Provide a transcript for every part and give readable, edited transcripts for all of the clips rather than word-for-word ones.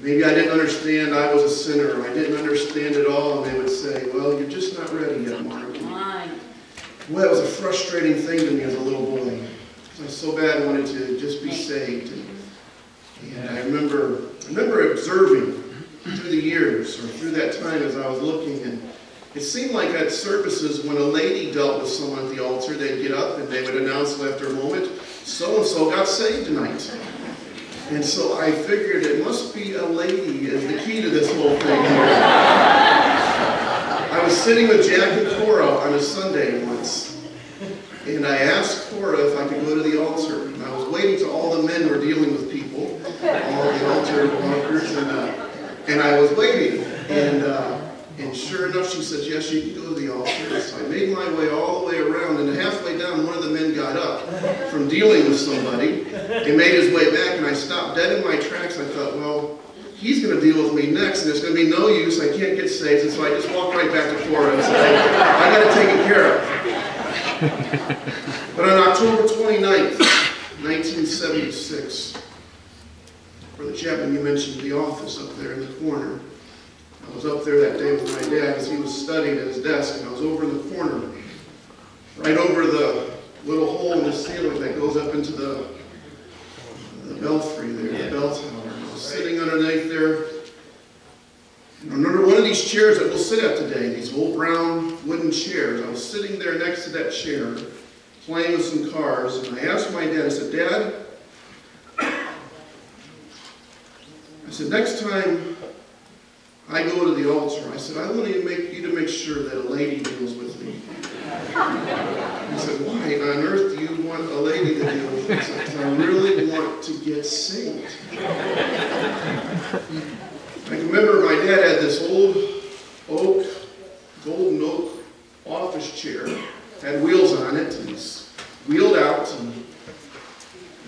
Maybe I didn't understand I was a sinner. I didn't understand it all, and they would say, well, you're just not ready yet, Mark. Boy, that was a frustrating thing to me as a little boy. I so bad wanted to just be saved. And I remember observing through the years, or through that time as I was looking, and it seemed like at services when a lady dealt with someone at the altar, they'd get up and they would announce after a moment, so-and-so got saved tonight. And so I figured it must be a lady is the key to this whole thing here. I was sitting with Jack and Cora on a Sunday once, and I asked Cora if I could go to the altar. And I was waiting till all the men were dealing with people, all the altar workers, and I was waiting. And sure enough, she said, yes, you can go to the altar. So I made my way all the way around, and halfway down, one of the men got up from dealing with somebody. He made his way back, and I stopped dead in my tracks. I thought, well, he's going to deal with me next, and it's going to be no use. I can't get saved. And so I just walked right back to Cora and said, I got it taken care of. But on October 29th, 1976, Brother Chapman, you mentioned the office up there in the corner. I was up there that day with my dad as he was studying at his desk, and I was over in the corner, right over the little hole in the ceiling that goes up into the belfry there, the bell tower. I was sitting underneath there. And I remember one of these chairs that we'll sit at today, these old brown wooden chairs. I was sitting there next to that chair, playing with some cards, and I asked my dad, I said, Dad, I said, next time I go to the altar, I said, I want you to make sure that a lady deals with me. He said, why on earth do you want a lady to deal with me? I said, I really want to get saved. I can remember my dad had this old golden oak office chair, had wheels on it, and it's wheeled out. And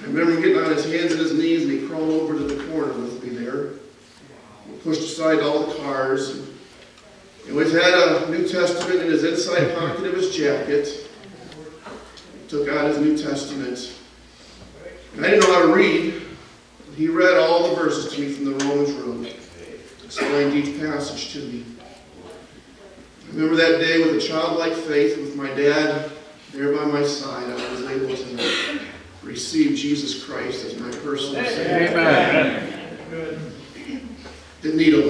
I remember him getting on his hands and his knees, and he crawled over to the corner with me there. Pushed aside all the cars. And he always had a New Testament in his inside pocket of his jacket. He took out his New Testament. And I didn't know how to read. But he read all the verses to me from the Romans Road. Explained each passage to me. I remember that day with a childlike faith, with my dad there by my side, I was able to receive Jesus Christ as my personal Savior. Amen. Didn't need a